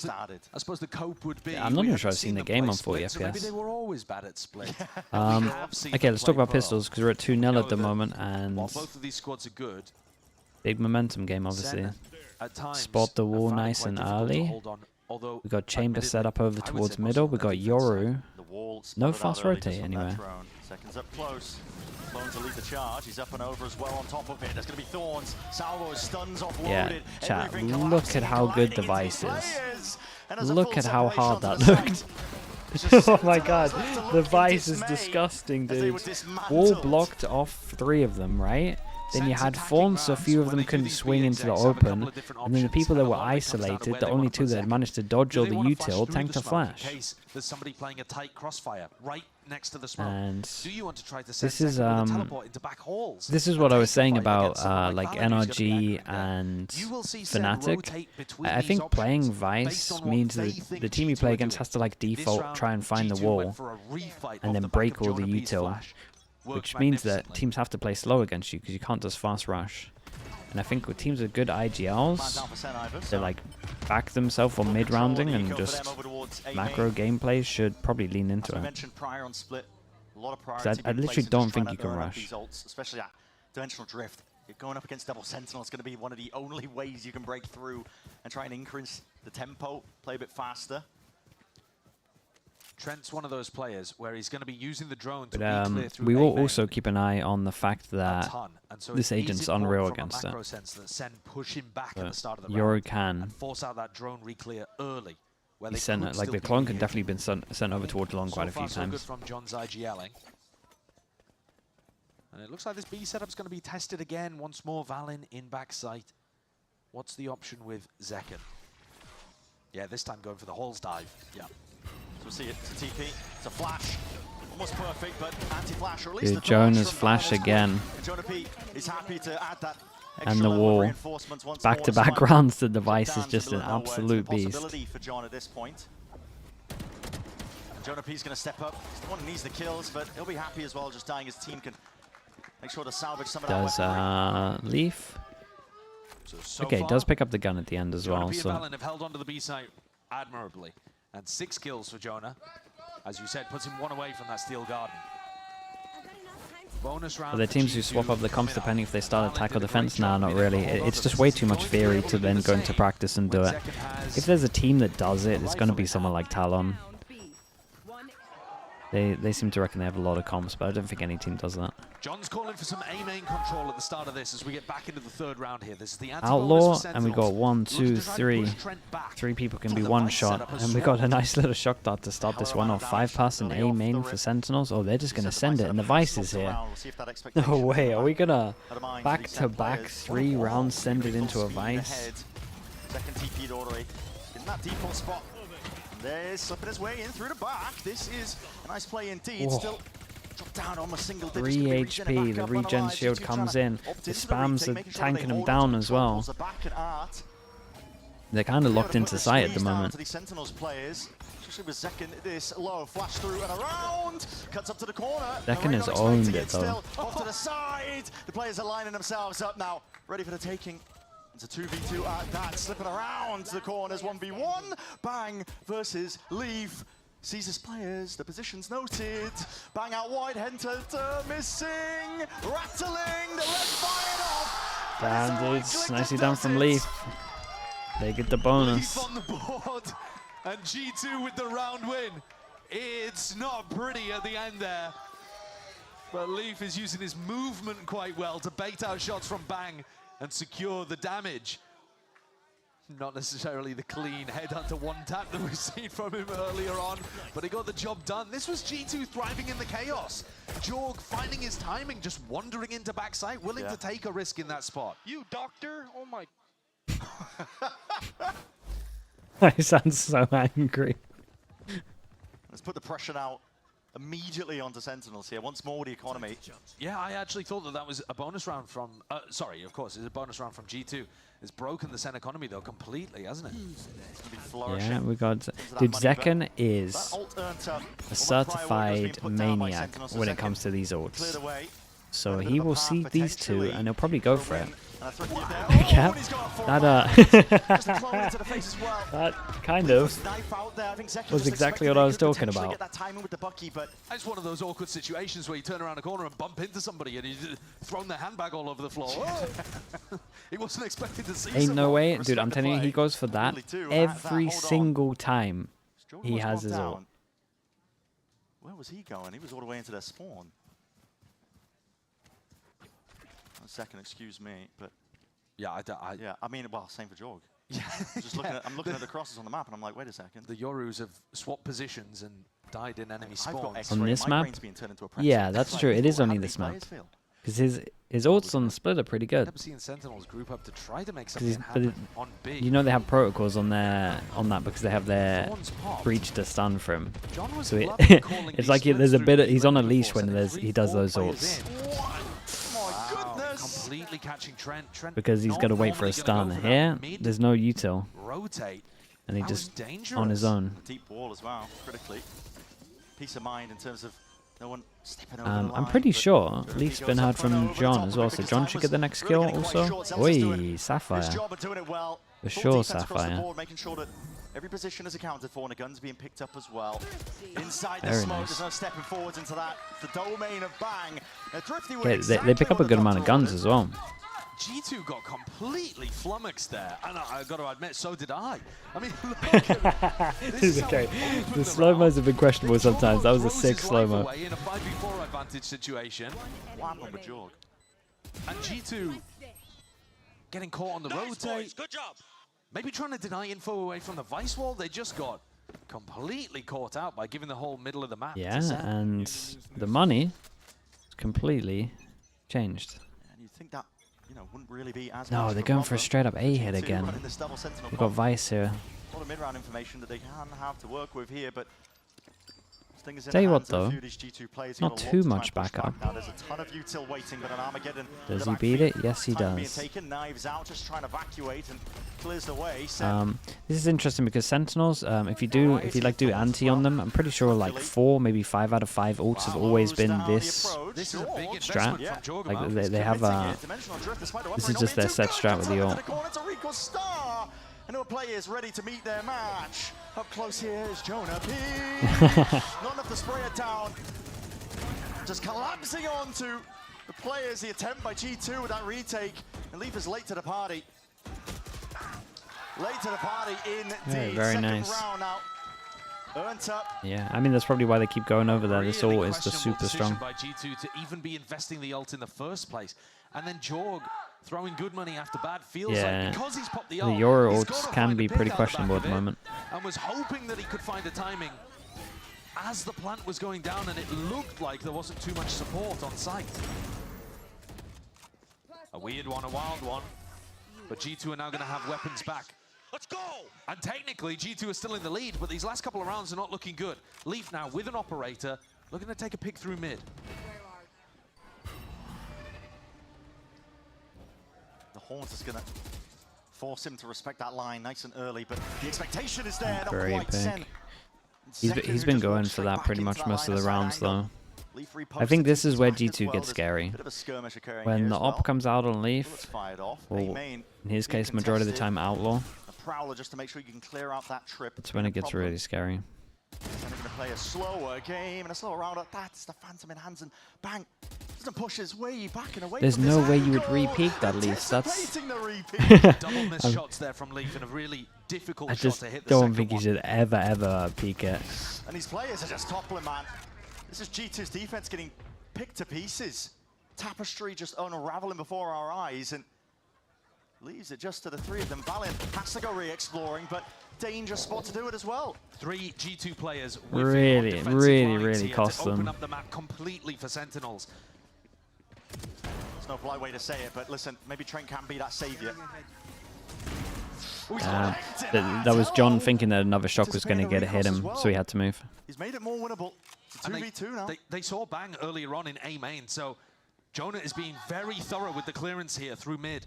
started. I suppose the cope would be. Yeah, I'm not even sure I've seen the game on 40 FPS. Maybe FPS. they were always bad at split. Okay, let's talk about pistols because we're at 2-0 at the moment, and while both of these squads are good, big momentum game obviously. at times, Spot the wall nice and early. We got chamber set up over towards middle. We got Yoru. No fast rotate anywhere. Seconds up close. Clones will lead the charge. He's up and over as well on top of it. There's going to be Thorns. Salvo stuns offloaded. Yeah, chat, Everything look at how good the collapsing Vice into is. players. And there's a Look full at how separation hard onto that the looked. side. It's just Oh my Sentinels god, have to the look in Vice is dismay disgusting, as they dude. were dismantled. Wall blocked off 3 of them, right? Then you had Thorns, so a few of them couldn't swing into the open. And then the people that were isolated, the only 2 that had managed to dodge all the util, tanked a flash. There's somebody playing a tight crossfire right next to the smoke. And Do you want to try to this is what I was saying about like NRG and Fnatic. I think playing Vice means that the team you play against has to like default try and find the wall and then break all the util. Which means that teams have to play slow against you because you can't just fast rush. And I think with teams with good IGLs, they like back themselves on mid-rounding and just macro gameplay should probably lean into it. I literally don't think you can rush. Especially that dimensional drift. You're going up against double sentinel. It's going to be one of the only ways you can break through and try and increase the tempo, play a bit faster. Trent's one of those players where he's going to be using the drone to But we will also keep an eye on the fact that this agent's unreal against it. Yoru can. Force out that drone reclear early. He sent it, like the clone can definitely been sent over towards long quite a few times. From John's IGLing. And it looks like this B setup's going to be tested again. Once more, Valen in backside. What's the option with Zekken? Yeah, this time going for the Halls dive. Yeah. So we'll see it. It's a TP. It's a flash. Almost perfect, but anti-flash. Or at least Dude, Jonah's flash again. Jonah P is happy to add that. And the wall. Back-to-back rounds, the device is just an absolute beast. For John at this point. And Jonah P's going to step up. He's the one who needs the kills, but he'll be happy as well, just dying. His team can make sure to salvage some of that Does Leaf? Okay, does pick up the gun at the end as well. So Valen have held onto the B site admirably. And 6 kills for Jonah. As you said, puts him 1 away from that steel garden. Bonus round. are there teams who swap up the comps depending if they start attack or defense? Nah, not really. It's just way too much theory to then go into practice and do it. If there's a team that does it, it's going to be someone like Talon. They seem to reckon they have a lot of comps, but I don't think any team does that. John's calling for some A-main control at the start of this as we get back into the 3rd round here. This is the Outlaw, and we got 1, 2, 3. 3 people can be one shot, and we got a nice little shock dart to start this one off. 5-pass and A-main for Sentinels. Oh, they're just going to send it, and the Vice is here. No way, are we going to back-to-back 3 rounds send it into a Vice? Second TP'd already. In that default spot. There's slipping his way in through the back. This is a nice play indeed. Whoa. Still dropped down almost single 3 HP, the regen shield comes in. The spams are tanking him down as well. They're kind of locked into sight at the moment. Sentinels players, especially with Zekken, this low flash through and around. Cuts up to the corner. Zekken has owned it though. Off to the side. The players are lining themselves up now, ready for the taking. It's a 2v2 at that, slipping around the corners, 1v1. Bang versus Leaf. Sees his players, the position's noted. Bang out wide, Henter missing. Rattling, the red fired off. Damn, dudes. Nicely done from Leaf. They get the bonus. Leaf on the board. And G2 with the round win. It's not pretty at the end there. But Leaf is using his movement quite well to bait out shots from Bang and secure the damage. Not necessarily the clean headhunter one tap that we've seen from him earlier on, but he got the job done. This was G2 thriving in the chaos. Jorg finding his timing, just wandering into backside, willing to take a risk in that spot. You doctor, oh my. I sound so angry. Let's put the pressure now immediately onto Sentinels here. Once more with the economy. Yeah, I actually thought that was a bonus round from... sorry, of course, it's a bonus round from G2. It's broken the SEN economy, though, completely, hasn't it? It's going to be flourishing. Yeah, we got... Dude, Zekken is a certified maniac when it comes to these ults. So he will see these 2, and he'll probably go for it. And a thrifty there. Cap. And he's got a full That just a clone into the face as well. that kind of Knife out there. I think Zeki was just exactly expected what that I he was could talking potentially about. Get that timing with the Bucky, but It's one of those awkward situations where you turn around a corner and bump into somebody and he's thrown their handbag all over the floor. He wasn't expecting to see Ain't no someone. way, dude. I'm telling you, he goes for that Really do. every Hold on. single time. Jordan He was has one his down. ult. Where was he going? He was all the way into their spawn. 1 second, excuse me, but Yeah, yeah, I mean, well, same for Jorg. yeah. Just looking at, I'm looking at the crosses on the map, and I'm like, wait a second. The Yorus have swapped positions and died in enemy I've spawns. got X-ray. On this My map? brain's being turned into a pretzel. Yeah, that's Like, true. It is how only do this these map. players feel? Because his ults on the split are pretty good. Never seen Sentinels group up to try to make 'Cause something but happen on B. you know they have protocols on that because they have their Thorns popped. breach to stun for him. John was So loving calling it's these like splits there's a through bit. B He's on a ready leash before, when so he does 3-4 those players ults. in. My goodness! Completely catching Trent. Trent Because he's not got to wait for a normally stun. gonna go for Here, that mid there's no util, rotate. and he That was just dangerous. on his own. Deep wall as well, critically. Peace of mind in terms of no one stepping over the I'm line, pretty but sure Jordan Leaf's goes been up heard front from over the John top as of well, it so because John time should was get the next really kill getting quite also. short. Zelda's doing Oi, Sapphire. his job of doing it well. For Full sure, defense across the Sapphire. board, making sure that every position is accounted for and the gun's being picked up as well. Inside the Very smoke, nice. there's no stepping forwards into that. The domain of Bang. Now, Thrifty with Yeah, they pick exactly up a what good the amount of doctor guns wanted. as well. G2 got completely flummoxed there, and I got to admit, so did I. I mean, look at this is how Okay, we opened the the slow-mos round. have been questionable Jorg sometimes. That was a throws sick his life slow-mo. away in a 5v4 advantage situation, What happened with Jorg? and G2 getting caught on the rotate. Good job. Maybe trying to deny info away from the Vice wall. They just got completely caught out by giving the whole middle of the map to Yeah, SEN. and the money is completely changed. And you'd think that, you know, wouldn't really be as No, much they're of going for a Robo. straight up A hit G2 again. running this double sentinel We've got comp. Vice here. A lot of mid-round information that they can have to work with here, but things in Tell the you what, hands of a though, few of these G2 players who not have a lot too to try much and push backup. back now. There's a ton of util waiting, but an Armageddon. in Does the he beat backfield. it? Yes, he Time being does. taken, knives out, just trying to evacuate and clears the way. Sen This is interesting because Sentinels, if you like do anti on them, I'm pretty sure like 4, maybe 5 out of 5 ults have always been follows down the this. approach. This is a big Strat. investment from Jorg. Like Like, they have a. Dimensional drift despite the This weaponry is just not their being set too strat good. with the Comes ult. up to the corner, it's a Rico Star. And our players ready to meet their match. Up close here is Jonah P. Not enough to spray it down. Just collapsing onto the players. The attempt by G2 with that retake. And Leaf is late to the party. Late to the party indeed. Very Second nice. round now. Earned up. Yeah, I mean that's probably why they keep going over there. This really ult is just questionable super decision strong. by G2 to even be investing the ult in the first place. And then Jorg throwing good money after bad feels Yeah. like because he's popped the The ult, Euro he's ults gotta can find be a pick pretty out the back questionable of at the it, moment. and was hoping that he could find the timing as the plant was going down, and it looked like there wasn't too much support on site. A weird one, a wild one, but G2 are now going to have weapons back. Let's go. And technically, G2 are still in the lead, but these last couple of rounds are not looking good. Leaf now with an operator, looking to take a pick through mid. The Horns is going to force him to respect that line nice and early, but the expectation is there. Not Great quite pick. Sen. He's Zeki, been who just going walks for straight that back pretty into much that most of the line-of-sight rounds angle. though. Leaf I think this is where reposted his G2 back gets as well. scary. There's a bit of a skirmish occurring When here the as op well. comes out on Bullets Leaf, fired off. or A-main in his being case majority of the contested. time Outlaw, A Prowler just to make sure you can clear out that trip. that's when it gets Problem. really scary. And they're going to play a slower game and a slower round. That's the Phantom in hands, and Bang doesn't push his way back and away. There's from no this way you would angle. re-peak that, Leaf. That's Anticipating the repeat. Double missed shots there from Leaf and a really difficult I shot just to hit the don't second think you one. should ever peek it. And these players are just toppling, man. This is G2's defense getting picked to pieces. Tapestry just unraveling before our eyes, and leaves it just to the three of them. Valiant has to go re-exploring, but dangerous spot to do it as well. 3 G2 players Really, on defensive really, lines really here cost to open them. up the map completely for Sentinels. There's no polite way to say it, but listen, maybe Trent can be that savior. That was John thinking that another shot was going to hit him, so he had to move. He's made it more winnable. It's a And 2v2 now. They saw Bang earlier on in A main, so Jonah is being very thorough with the clearance here through mid.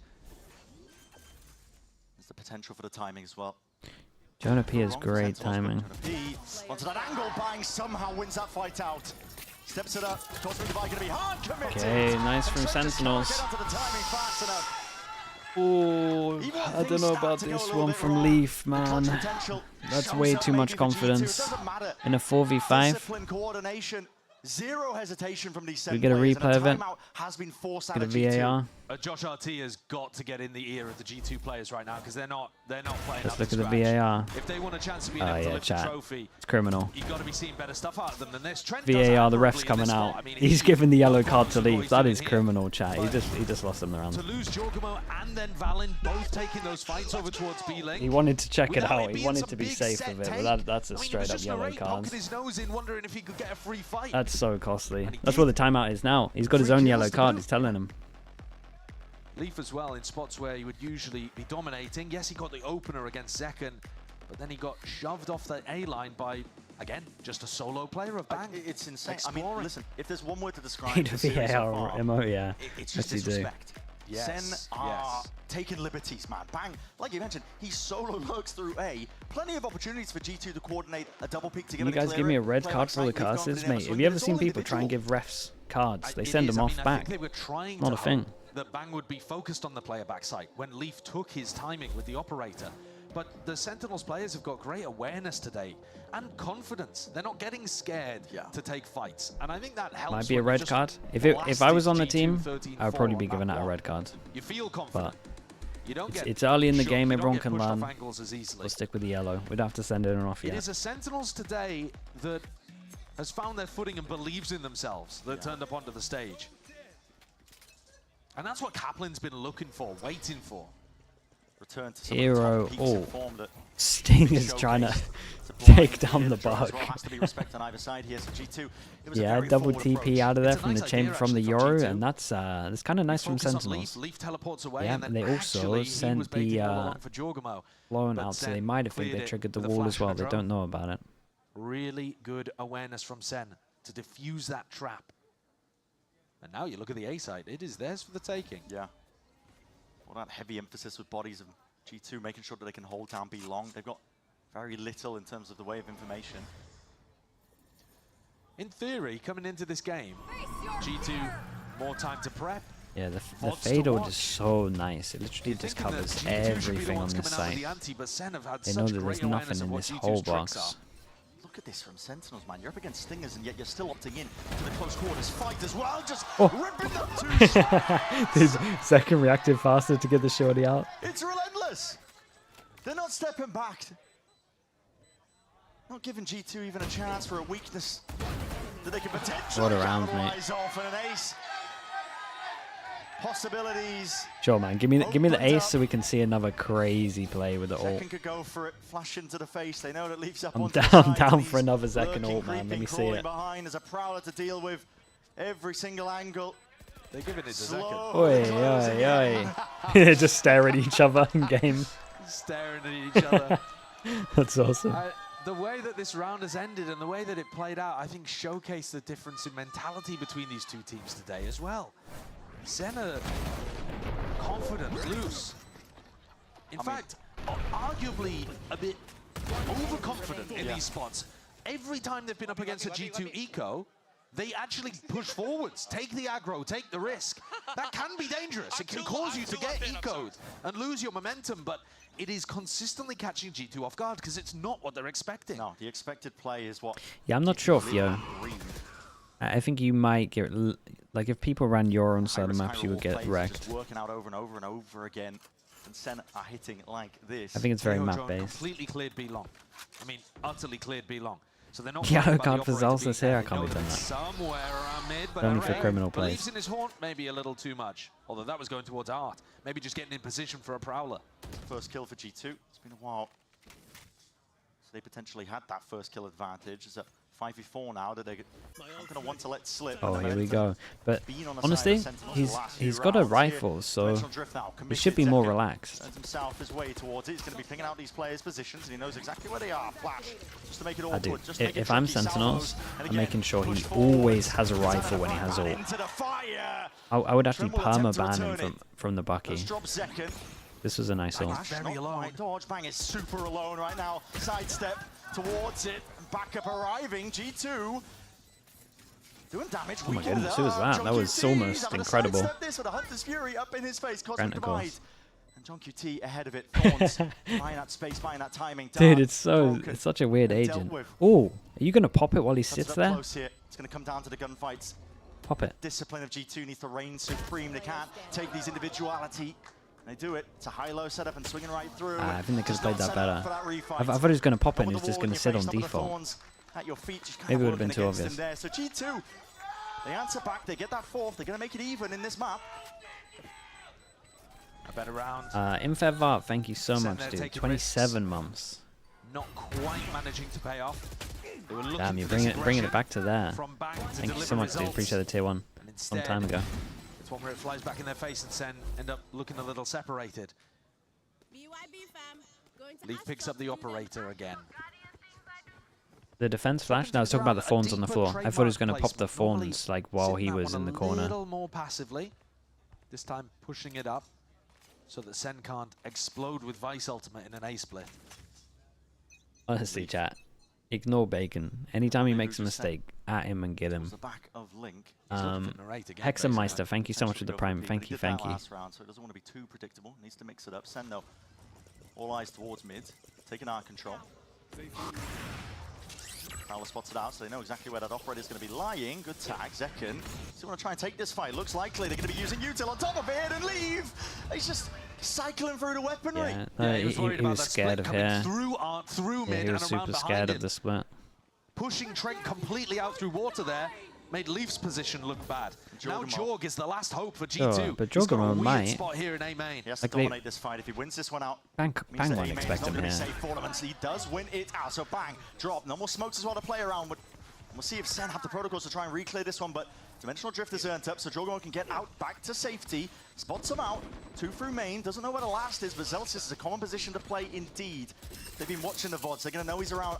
There's the potential for the timing as well. Jonah P has Wrong for great Sentinels, timing. but Jonah P onto that angle, Bang somehow wins that fight out. Steps it up. Cosmic Divide going to be hard committed. Okay, nice And from Trent just cannot Sentinels. Get onto the timing fast enough. Oh, I don't know about this one from Leaf, man. That's way too much confidence. In a 4v5. Discipline, coordination, zero hesitation from these We get a replay of it. Has been forced Get a out of G2. VAR. Josh RT has got to get in the ear of the G2 players right now because they're not playing. Let's up look to at the scratch. VAR. If they want a chance to be Oh able to yeah, lift chat. the trophy, It's criminal. you've got to be seeing better stuff out of them than this. Trent does VAR, the ref's admirably in coming this out. spot. I mean, He's given the yellow card to what he's Leaf. That doing is here. criminal, chat. He But just lost him the round. to lose Jorgamo and then Valen both taking those fights over towards B-Link. He wanted to check it without out. He being wanted some to be big safe set with it, take. but that's a I mean, he straight was up just yellow narrate, card. poking his nose in, wondering if he could get a free fight. That's so costly. And he That's did. what the timeout is now. He's got his own yellow card. He's telling him. Leaf as well in spots where he would usually be dominating. Yes, he got the opener against Zekken, but then he got shoved off the A line by, again, just a solo player of Bang. It's insane. Exploring. I mean, listen, if there's one word to describe Need the a series so VAR far, emote, yeah. it's Yes, just you do. disrespect. Yes, Sen are yes. taking liberties, man. Bang, like you mentioned, he solo lurks through A. Plenty of opportunities for G2 to coordinate a double peek Can together. you guys give me a red card for all the casters, mate? Have you ever seen people try and give refs cards? They send them off back. They were trying Not to a thing. hope that Bang would be focused on the player backside when Leaf took his timing with the operator. But the Sentinels players have got great awareness today and confidence. They're not getting scared to take fights. And I think that helps. Might be a when you red just card. If I was on the blasted team, G2 I would probably 13-4 be on giving that out a one. red card. You feel confident. You don't get It's early in the shook. game. You don't Everyone get can pushed off learn. angles as easily. We'll stick with the yellow. We don't have to send anyone off It yet. is a Sentinels today that has found their footing and believes in themselves that turned up onto the stage. And that's what Kaplan's been looking for, waiting for. Return to some Hero. of the top peaks in Oh, form that Sting is trying to Sublime take down the as well. bug. Has to be respect on either side here. So G2, it was a Yeah, very double forward TP approach. out of there It's a from the nice chamber idea, from the actually, from Euro, G2. and that's kind of nice from Focus on Sentinels. Leaf teleports away, Yeah, and and then they also actually he sent was baiting the, all along for Jorgamo. Blown But out, so Sen they might have think cleared they it triggered the with a wall flash as well. and a They drone. don't know about it. Really good awareness from Sen to defuse that trap. And now you look at the A side, it is theirs for the taking. Yeah. All that heavy emphasis with bodies of G2, making sure that they can hold down B long. They've got very little in terms of the way of information. In theory, coming into this game, G2 more time to prep. Yeah, the VODs to fade ult watch. is so nice. It literally just Thinking that covers G2 should be the everything on ones this coming out with site. the ante, but Sen have had They such know that great there's awareness nothing of in what this G2's whole tricks box. Look at this from Sentinels, man. You're up against Stingers, and yet you're still opting in to the close quarters fight as well. Just ripping them two sides. His second reacted faster to get the shorty out. It's relentless. They're not stepping back. Not giving G2 even a chance for a weakness that they can potentially What a round, mate. capitalize off, and an ace. Possibilities. Sure, man. Give me the Opened ace up. so we can see another crazy play with the ult. Zekken could go for it, flash into the face. They know that leaves up I'm onto the down sides, down and for he's another Zekken lurking, ult, man. Let creeping, me see crawling it. behind. There's a Prowler to deal with every single angle. They're giving it to Slow. Zekken. Oi, closing oi, in. oi. Just stare at each other in game. Staring at each other. That's awesome. The way that this round has ended and the way that it played out, I think showcased the difference in mentality between these two teams today as well. Sen are confident, loose. In fact, arguably a bit overconfident in these spots. Every time they've been up against a G2 eco, they actually push forwards, take the aggro, take the risk. That can be dangerous. It can cause you to get ecoed and lose your momentum, but it is consistently catching G2 off guard because it's not what they're expecting. No, the expected play is what. Yeah, I'm not sure, Theo. I think you might get like if people ran your own side of maps, you would get wrecked. Just working out over and over and over again, and Sen are hitting like this. I think it's very Neo map drone based. completely cleared B long. I mean, utterly cleared B long. So they're not. Yeah, worried about card the for operator Zalsa's being here, there. I can't They know be that done it's somewhere around mid, but Only for Array criminal believes plays. in his haunt maybe a little too much. Although that was going towards Art. Maybe just getting in position for a Prowler. First kill for G2. It's been a while. So they potentially had that first kill advantage. It's a 5v4 now that they're not going to want to let slip. Oh, here we go. But Being on the honestly, side of Sentinels the last few he's got a rounds here. rifle, so Dimensional drift now, he committed. should be more Zekken relaxed. turns himself his way towards it. He's going to be picking out these players' positions, and he knows exactly where they are. Flash, just to make it I do. awkward. Just to make it If I'm tricky. Sentinels, Salvos, and I'm again, making sure push he forward. always has a rifle when he has ult. Into the fire. I would actually Trim will attempt to perma-ban him return it. from the Bucky. Let's drop Zekken. This was a nice ult. Flash, very not alone. quite dodge. Bang is super alone right now. Sidestep towards it. Backup arriving. G2 doing damage. Oh my goodness, who was that? That was almost incredible. This with a Hunter's Fury up in his face. Cosmic Grant, of Divide. course. John QT ahead of it. Thorns buying that space, buying that timing. Dude, it's such a weird agent. Oh, are you gonna pop it while he sits there? Close here. It's gonna come down to the gunfights. Pop it. Discipline of G2 needs to reign supreme. They can't take these individuality. They do it. It's a high-low setup and swinging right through. I think they could have played that better. I thought he was going to pop it and he was just going to sit on default. At your feet, Maybe it would have been too obvious. There. So G2, they answer back. They get that fourth. They're going to make it even in this map. A better round. Infevart, thank you so much, dude. 27 months. Not quite managing to pay off. Damn, you're bringing it back to there. Thank you so much, dude. Appreciate the tier 1. Some time ago. It's one where it flies back in their face and SEN end up looking a little separated. Leaf picks up the operator again. The defense flash? No, I was talking about the Thorns on the floor. I thought he was going to pop the Thorns like while he was in the corner. A little more passively. This time pushing it up so that SEN can't explode with Vice ultimate in an A-split. Honestly, chat. Ignore Bacon. Anytime he makes a mistake, at him and get him. Hexenmeister, thank you so much for the prime. Thank you, thank you. Last round, so it doesn't want to be too predictable. Needs to mix it up. SEN, though, all eyes towards mid, taking our control. Prowler spots it out, so they know exactly where that operator is going to be lying. Good tag, Zekken. Still want to try and take this fight. Looks likely they're going to be using Util on top of it and leave. He's just cycling through the weaponry. Yeah, he was scared of here. Through mid he was and super scared of the split. Pushing Trent completely out through water there made Leaf's position look bad. Now Jorg is the last hope for G2. But Jorg might. Spot here in A main. He has to dominate this fight. If he wins this one out, Bang won't expect him here. He does win it out. So Bang, drop. No more smokes as well to play around with. We'll see if SEN have the protocols to try and reclear this one, but Dimensional Drift is earned up, so Jorgemon can get out back to safety. Spots him out. 2 through main. Doesn't know where the last is, but Zelsis is a common position to play indeed. They've been watching the VODs. They're going to know he's around.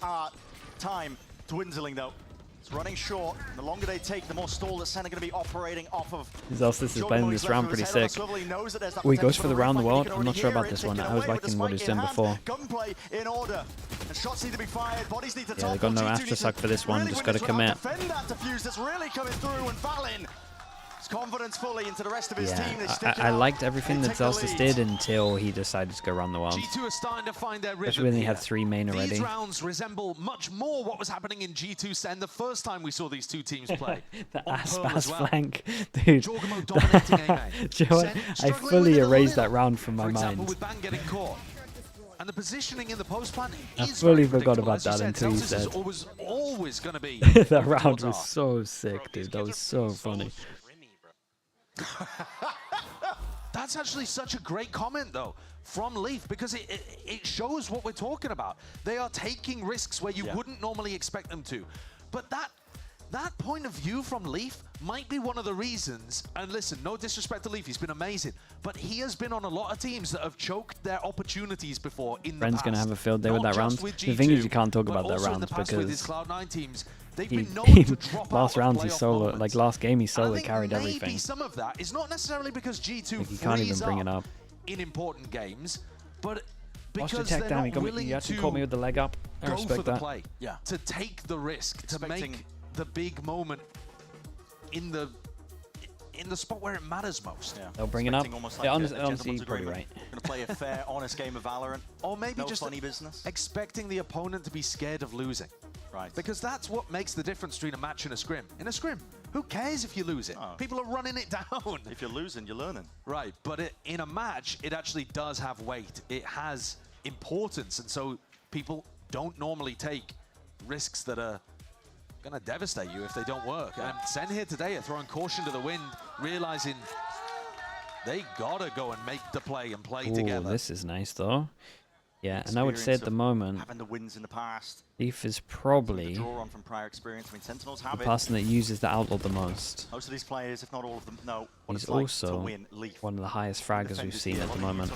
Time dwindling though. It's running short. The longer they take, the more stall that SEN are going to be operating off of. Zelsis is playing this round pretty sick. He goes for the round the world. I'm not sure about this one. I was liking what he's done before. Gunplay in order. And shots need to be fired. Bodies need to they got no Astrosuck for this one. Just got to commit. Defend that defuse that's really coming through, and Valen confidence fully into the rest of his team. I liked everything that Zelsis did until he decided to go around the world. G2 are starting to find their rhythm. Especially when he had 3 main already. These rounds resemble much more what was happening in G2 SEN the first time we saw these two teams play. The ass flank, dude. Jorgemon dominating A-main. I fully erased that round from my mind. With Bang getting caught. And the positioning in the post plan I is fully forgot about that until you said. Always going to be. That round was so sick, dude. That was so funny. That's actually such a great comment though from Leaf, because it shows what we're talking about. They are taking risks where you wouldn't normally expect them to, but that point of view from Leaf might be one of the reasons. And listen, no disrespect to Leaf, he's been amazing, but he has been on a lot of teams that have choked their opportunities before in the past. Gonna have a field day with that round. The thing is, you can't talk about that round because with his Cloud9 teams, last round he solo, like last game he solo carried everything. Maybe some of that is not necessarily because G2 like, you can't even bring it up in important games, but because they're not willing willing to caught me with the leg up. I go respect for the that. play, to take the risk, to make the big moment in the spot where it matters most. They'll bring it up. Honestly, you're probably right. Going to play a fair, honest game of Valorant. Or maybe no just funny business. Expecting the opponent to be scared of losing. Right. Because that's what makes the difference between a match and a scrim. In a scrim, who cares if you lose it? People are running it down. If you're losing, you're learning. Right, but in a match, it actually does have weight. It has importance, and so people don't normally take risks that are going to devastate you if they don't work. And SEN here today are throwing caution to the wind, realizing they gotta go and make the play and play together. This is nice though. Yeah, and I would say at the moment, having the wins in the past, Leaf is probably draw on from prior experience. I mean, Sentinels have the person that uses the outlaw the most. Most of these players, if not all of them, know what He's it's like also to win Leaf. one of the highest fraggers we've seen at the moment.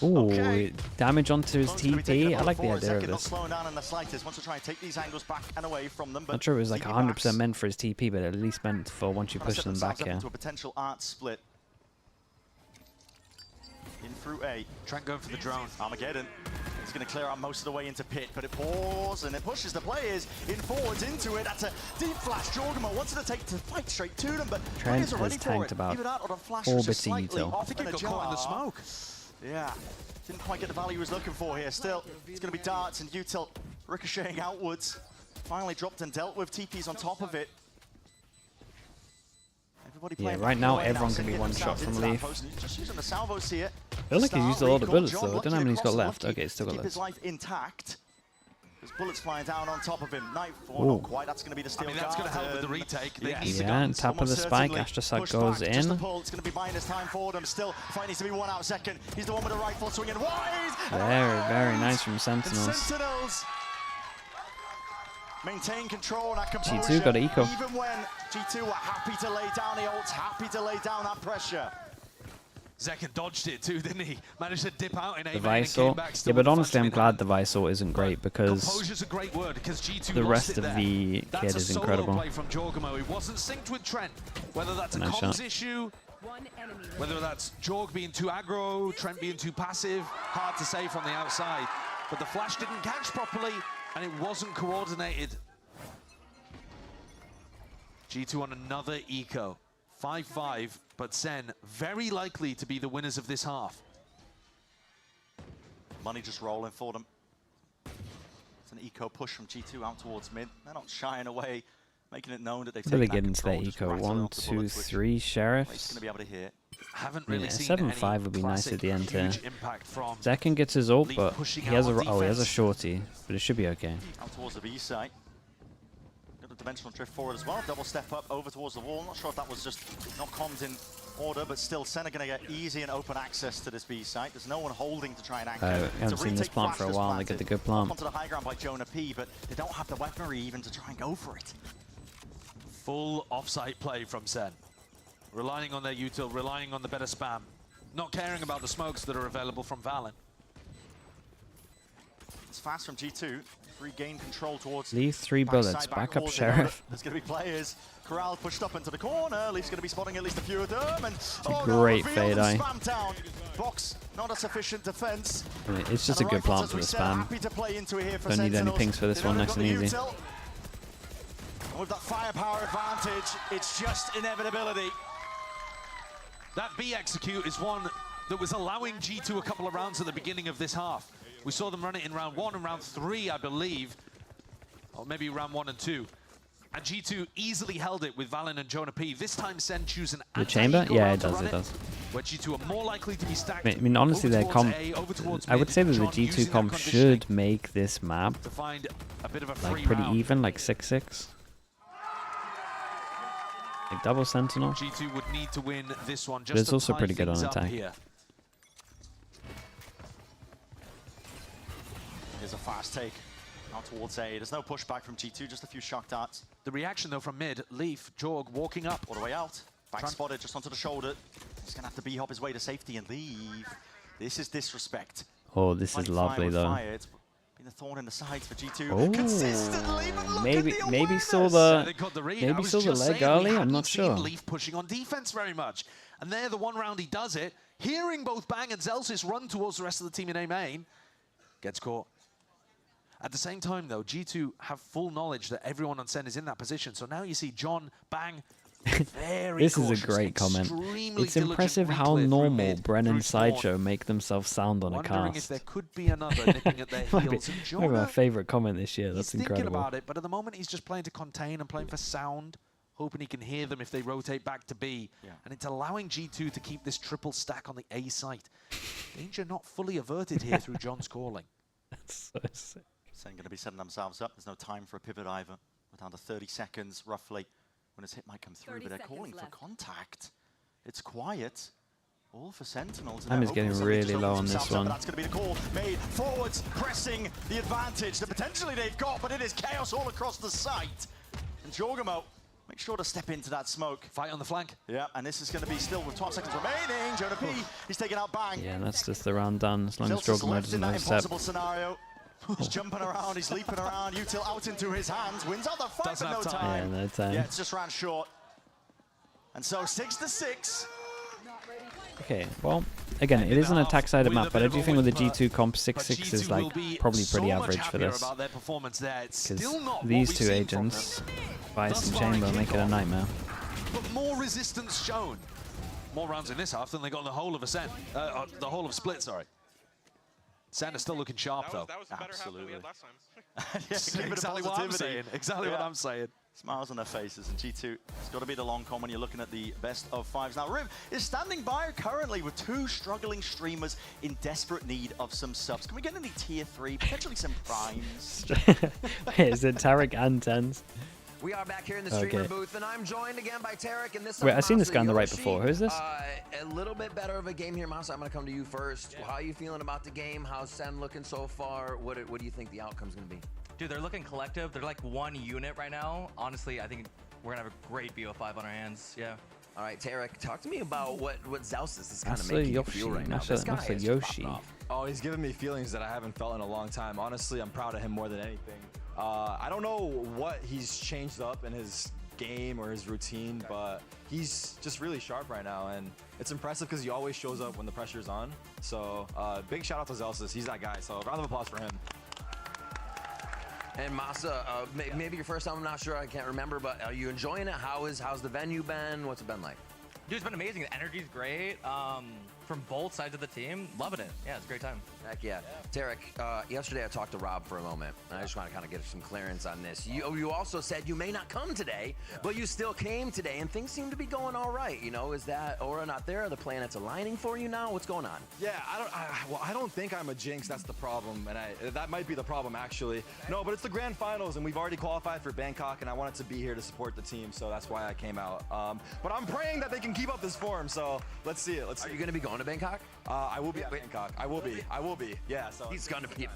Okay. Damage onto his TP. I like the idea of this. Not slowing down in the slightest. Wants to try and take these angles back and away from them. Not sure it was like 100% meant for his TP, but at least meant for once you push them back here. Into a potential art split. In through A. Trent going for the drone. Armageddon. He's going to clear out most of the way into pit, but it pours and it pushes the players in forwards into it. That's a deep flash. Jorgamo wanted to take the fight straight to them, but Trent players are ready has for tanked it. about Even that on a flash 4 was just bits slightly util. off I think in he a got caught in the jar. smoke. Yeah, didn't quite get the value he was looking for here. Still, it's going to be darts and util ricocheting outwards. Finally dropped and dealt with. TP's on top of it. Yeah, right now everyone can be one shot from Leaf. Just using the salvos here. I feel like he's used a lot of bullets though. I don't know how many he's got left. Okay, he's still got keep his loads. life intact. There's bullets flying down on top of him. Nightfall, not quite. That's going to be the steel that's going to help with the retake. They need the Yeah, guns. tap of the spike. Astrosat goes in. Just a pull. It's going to be minus time for them. Still, fight needs to be 1 out second. He's the one with the rifle swinging wide. Very nice from Sentinels. And Sentinels maintain control and that composure. G2 got eco. Even when G2 were happy to lay down the ults, happy to lay down that pressure. Zekken dodged it too, didn't he? Managed to dip out in The A main and came back Visor. still Yeah, but with honestly, I'm Fudge in glad hand. the Visor isn't great because Composure's a great word because G2 the lost rest it of there. the That's kit a is solo incredible. play from Jorgamo. He wasn't synced with Trent. Whether that's a Nice comms shot. issue, whether that's Jorg being too aggro, Trent being too passive, hard to say from the outside. But the flash didn't catch properly and it wasn't coordinated. G2 on another eco. 5-5, but SEN very likely to be the winners of this half. Money just rolling for them. It's an eco push from G2 out towards mid. They're not shying away, making it known that they've Really taken get into that just eco. rattling 1, off the 2, bullets, which 3 Race's sheriffs. going to be able to hit. Haven't really Yeah, seen 7-5 would be nice at the end here. huge impact from Zekken gets his ult, Leaf but pushing he has out a on he has a defense. shorty, but it should be okay. Out towards the B site. Got a dimensional drift forward as well. Double step up over towards the wall. Not sure if that was just not comms in order, but still SEN are going to get easy and open access to this B site. There's no one holding to try and anchor. I haven't seen this plant for a while. They get the good plant. Onto the high ground by Jonah P, but they don't have the weaponry even to try and go for it. full offsite play from SEN. Relying on their util, relying on the better spam. Not caring about the smokes that are available from Valen. It's fast from G2. Regain control towards Leave 3 bullets. Back up Sheriff. There's going to be players. Corral pushed up into the corner. Leaf's going to be spotting at least a few of them. And great fade eye. Spam down. Box, not a sufficient defense. It's just a good plant for the spam. Happy to play into it here for Don't need any Sentinels. pings for this They've one, only nice got and the easy. util. And with that firepower advantage, it's just inevitability. That B execute is one that was allowing G2 a couple of rounds at the beginning of this half. We saw them run it in round 1 and round 3, I believe. Or maybe round 1 and 2. And G2 easily held it with Valen and Jonah P. This time SEN choose an The chamber? anti-eco Yeah, round it to does, run it does. Where G2 are more likely to be stacked. I mean, honestly, over their towards comp. A, over towards I would mid. say that the John G2 using that comp conditioning should make this map to find a bit of a like free pretty round. even, like 6-6. Like double Sentinel. G2 would need to win this one just But it's to also tie pretty good on things up attack. here. Here's a fast take out towards A. There's no pushback from G2, just a few shock darts. The reaction though from mid, Leaf, Jorg walking up. All the way out. Back spotted just onto the shoulder. He's going to have to B-hop his way to safety and leave. This is disrespect. Oh, this is Fighting lovely fire with though. fire. It's been a thorn in the sides for G2. Oh, Consistently, but look maybe at the maybe saw awareness. the They got the read. I maybe was saw the just leg saying, we early. I'm hadn't not seen sure. Leaf pushing on defense very much. And there, the one round he does it, hearing both Bang and Zelsis run towards the rest of the team in A main, gets caught. At the same time, though, G2 have full knowledge that everyone on SEN is in that position. So now you see John, Bang, very This is cautious, a great comment. extremely It's diligent impressive how re-clear through normal mid, Bren and through spawn. Sideshow make themselves sound on a Wondering if cast. there could be another nipping at their Might be, heels. And might be my Jonah, favorite comment this year. That's he's thinking incredible. about it, but at the moment he's just playing to contain and playing for sound, hoping he can hear them if they rotate back to B. Yeah. And it's allowing G2 to keep this triple stack on the A site. Danger not fully averted here through John's calling. That's so sick. SEN going to be setting themselves up. There's no time for a pivot either. We're down to 30 seconds roughly when his hit might come through, but they're calling for contact. It's quiet. All for Sentinels. Time is getting really low on this one. That's going to be the call made. Forwards pressing the advantage that potentially they've got, but it is chaos all across the site. And Jorgamo, make sure to step into that smoke. Fight on the flank. Yeah, and this is going to be still with 12 seconds remaining. Jonah P, he's taking out Bang. Yeah, that's just the round done. As long as Zelsis Jorgamo left in doesn't that overstep. impossible scenario. He's jumping around, he's leaping around, util out into his hands, wins out the fight, Doesn't but no have time. Yeah, no time. Yeah, it's just ran short. And so 6-6. Okay, well, again, it is an attack-sided map, but I do think with the G2 comp, 6-6 is like probably pretty average for this. Because these two agents, Vice and Chamber, make it a nightmare. But more resistance shown. More rounds in this half than they got in the whole of SEN. The whole of Split, sorry. SEN is still looking sharp, though. That was the better half than we had last time. Yeah, exactly what I'm saying. Exactly what I'm saying. Smiles on their faces, and G2, it's got to be the long con when you're looking at the best of fives. Now, Riv is standing by currently with two struggling streamers in desperate need of some subs. Can we get any tier 3, potentially some primes? Is it Tarek and Tens? We are back here in the streamer booth, and I'm joined again by Tarek. And this Wait, I've seen this guy on the right before. Who is this? A little bit better of a game here, Masa. I'm going to come to you first. How are you feeling about the game? How's SEN looking so far? What do you think the outcome's going to be? Dude, they're looking collective. They're like one unit right now. Honestly, I think we're going to have a great BO5 on our hands. Yeah. All right, Tarek, talk to me about what Zousis is kind of making you feel right now. This guy is Yoshi. Oh, he's giving me feelings that I haven't felt in a long time. Honestly, I'm proud of him more than anything. I don't know what he's changed up in his game or his routine, but he's just really sharp right now, and it's impressive because he always shows up when the pressure's on. So big shout out to Zelsis. He's that guy. So round of applause for him. And Masa, maybe your first time, I'm not sure, I can't remember, but are you enjoying it? How's the venue been? What's it been like? Dude, it's been amazing. The energy's great. From both sides of the team, loving it. Yeah, it's a great time. Heck yeah. Tarek, yesterday I talked to Rob for a moment, and I just want to kind of get some clearance on this. You also said you may not come today, but you still came today, and things seem to be going all right. You know, is that aura not there? Are the planets aligning for you now? What's going on? Yeah, I don't think I'm a jinx. That's the problem, and that might be the problem actually. No, but it's the grand finals, and we've already qualified for Bangkok, and I wanted to be here to support the team, so that's why I came out. But I'm praying that they can keep up this form. So let's see it. Are you going to be going to Bangkok? I will be at Bangkok. I will be. Yeah. So he's going to be.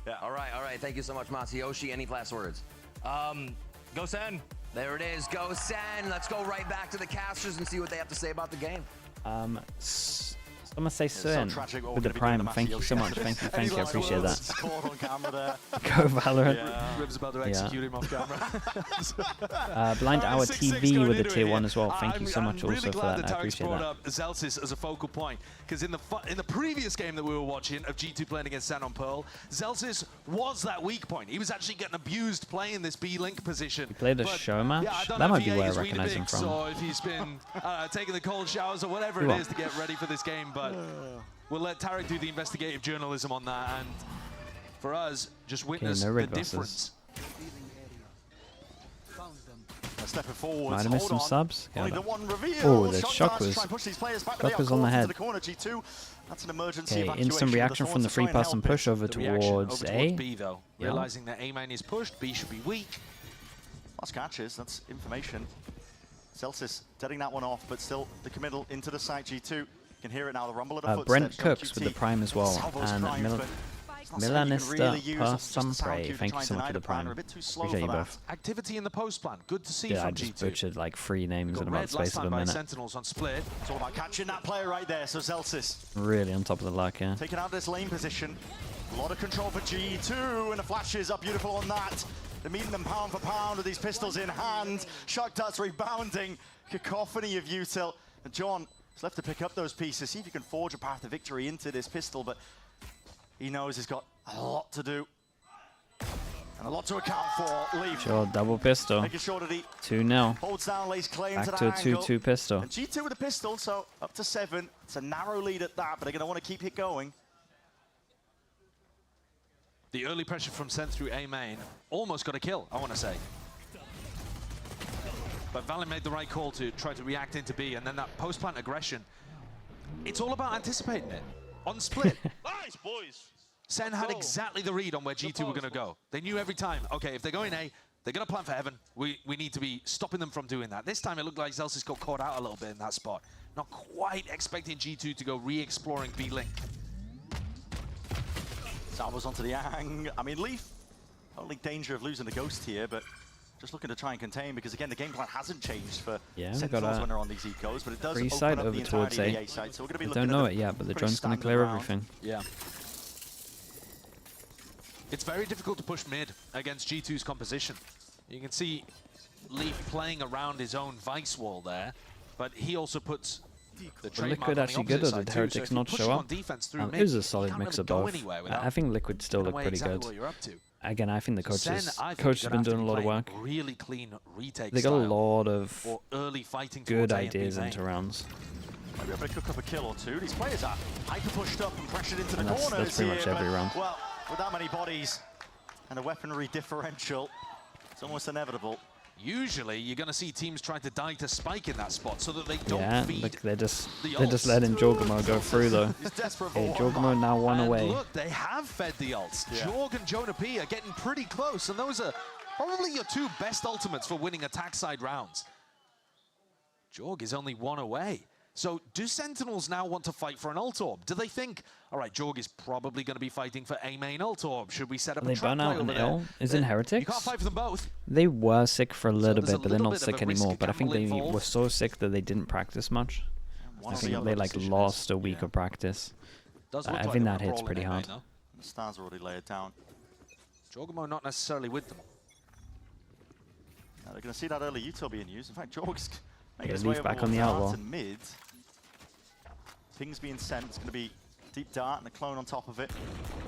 Yeah. All right. Thank you so much, Masayoshi. Any last words? Go SEN. There it is. Go SEN. Let's go right back to the casters and see what they have to say about the game. I'm gonna say SEN with the prime. Thank you so much. Thank you. I appreciate that. Go Valorant. Yeah. Rib's about to execute him off camera. Blind Hour TV with the tier 1 as well. Thank you so much really also for that. I appreciate brought that. up Zelsis as a focal point, because in the previous game that we were watching of G2 playing against SEN on Pearl, Zelsis was that weak point. He was actually getting abused playing this B-Link position. He played a show match? Yeah, that might be where I recognize him from. Or if he's been taking the cold showers or whatever it is to get ready for this game, but we'll let Tarek do the investigative journalism on that, and for us, just witness the difference. Stepping forward. Might have missed some subs. Only the one reveal. Oh, the shock was on the head. That's an emergency okay, instant reaction from the free-person push over towards A. B, though. Yeah. Realizing that A main is pushed, B should be weak. Last catches, that's information. Celsius setting that one off, but still the committal into the site. G2. You can hear it now, the rumble of the footsteps. Brent Cooks with the prime as well. And Milanista Pasampre, thank you so much for the prime. Appreciate you both. Activity in the post plan, good to see yeah, from I just G2. Butchered like 3 names in about the space of a minute. Sentinels on split. It's all about catching that player right there, so Zelsis. Really on top of the luck, yeah. Taking out this lane position. A lot of control for G2, and the flashes are beautiful on that. They're meeting them pound for pound with these pistols in hand. Shock darts rebounding. Cacophony of util. And John is left to pick up those pieces, see if he can forge a path to victory into this pistol, but he knows he's got a lot to do. And a lot to account for. Leaf. Sure, double pistol. Making sure that he 2-0. holds down, lays claim back to to that a 2-2 pistol. And G2 with a pistol, so up to 7. It's a narrow lead at that, but they're going to want to keep it going. The early pressure from SEN through A main almost got a kill, I want to say. But Valen made the right call to try to react into B, and then that post-plant aggression. It's all about anticipating it. On split. Nice, boys. SEN had exactly the read on where G2 were going to go. They knew every time, okay, if they're going A, they're going to plan for heaven. We need to be stopping them from doing that. This time it looked like Zelsis got caught out a little bit in that spot. Not quite expecting G2 to go re-exploring B-Link. Salvos onto the Ang. I mean, Leaf, only danger of losing the Ghost here, but just looking to try and contain, because again, the game plan hasn't changed for Sentinels when they're on these ecos, but it does open up the entirety of the A site. So we're going to be looking don't know it yet, but the drone's going to clear everything. Yeah. It's very difficult to push mid against G2's composition. You can see Leaf playing around his own Vice wall there, but he also puts But Liquid actually good, or did Heretics not show up? It was a solid mix of both. I think Liquid still look pretty good. Again, I think the coach has been doing a lot of work. Really clean retake They got a lot of early fighting good ideas into rounds. Maybe able to cook up a kill or two. These players are hyper pushed up and pressured into the corners. That's pretty much every round. Well, with that many bodies and a weaponry differential, it's almost inevitable. Usually, you're going to see teams trying to die to spike in that spot so that they don't feed. Look, they're just letting Jorgamo go through though. Hey, Jorgamo now one away. Look, they have fed the ults. Yeah. Jorg and Jonah P are getting pretty close, and those are probably your two best ultimates for winning attack side rounds. Jorg is only one away. So do Sentinels now want to fight for an ult orb? Do they think, all right, Jorg is probably going to be fighting for a main ult orb? Should we set up a trap play over there? Is in Heretics? You can't fight for them both. They were sick for a little bit, but they're not sick anymore. But I think they were so sick that they didn't practice much. I think they like lost a week of practice. I think that hits pretty hard. The stars already laid down. Jorgamo not necessarily with them. Now they're going to see that early util being used. In fact, Jorg's making Yeah, his way Leaf back over on the outlaw. and mid. Ping's being sent. It's going to be deep dart and a clone on top of it.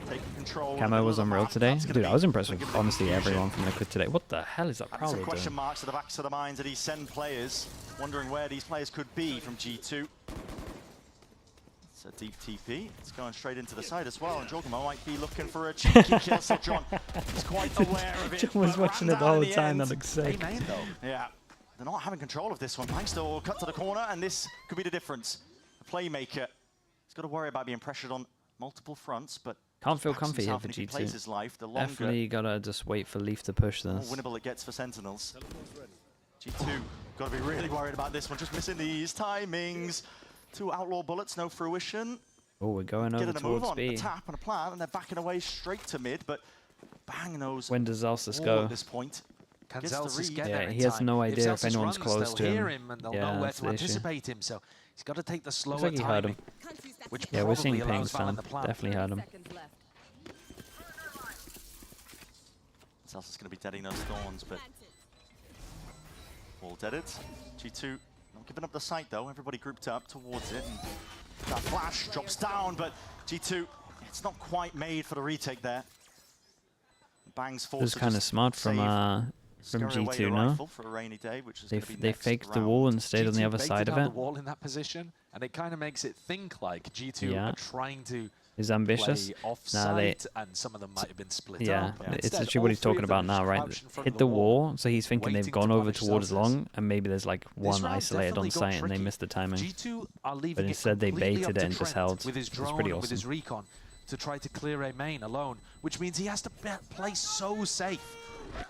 Taking control. Camo was unreal today. Dude, I was impressed with honestly everyone from Liquid today. What the hell is that Prowler doing? Question marks at the backs of the minds of these SEN players, wondering where these players could be from G2. It's a deep TP. It's going straight into the side as well, and Jorgamo might be looking for a cheeky kill, so John is quite aware of it. John was watching it the whole time, that looks sick. Amen, though. Yeah, they're not having control of this one. Bang still cut to the corner, and this could be the difference. The playmaker, he's got to worry about being pressured on multiple fronts, but can't feel comfy here for G2. Definitely gotta just wait for Leaf to push this. More winnable it gets for Sentinels. G2 got to be really worried about this one, just missing these timings. Two outlaw bullets, no fruition. Oh, we're going over towards B. A tap and a plant, and they're backing away straight to mid, but Bang knows. When does Zelsis go? At this point, can Zelsis get yeah, there he has no idea if anyone's runs, close to him. Hear him and they'll know where to anticipate him. So he's got to take the slower looks like he heard him. Which yeah, we're seeing pings down. Definitely heard him. Zelsis is going to be deading those thorns, but all deaded. G2 not giving up the site though. Everybody grouped up towards it, and that flash drops down, but G2, it's not quite made for the retake there. Bang's forced. It was kind of smart from G2, no? For a rainy day, which is they faked the wall and stayed on the other side of it. The wall in that position, and it kind of makes it think like G2 are trying to is ambitious. And some of them might have been split up. It's actually what he's talking about now, right? Hit the wall, so he's thinking they've gone over towards long, and maybe there's like one isolated on site and they missed the timing. But instead they baited it and just held. It's pretty awesome. With his recon to try to clear a main alone, which means he has to play so safe.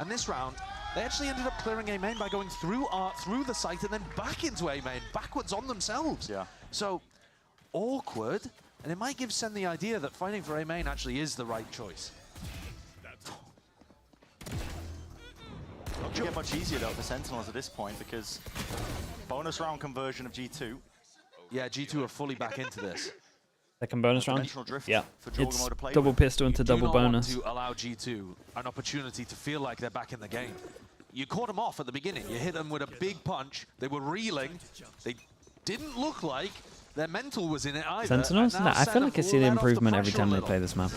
And this round, they actually ended up clearing a main by going through the site and then back into a main, backwards on themselves. Yeah. So awkward. And it might give Sen the idea that fighting for a main actually is the right choice. Not get much easier though for Sentinels at this point, because bonus round conversion of G2. Yeah, G2 are fully back into this. Second bonus round? Yeah. It's double pistol into double bonus. You do not want to allow G2 an opportunity to feel like they're back in the game. You caught them off at the beginning. You hit them with a big punch. They were reeling. They didn't look like their mental was in it either. Sentinels? No, I feel like I see the improvement every time they play this map.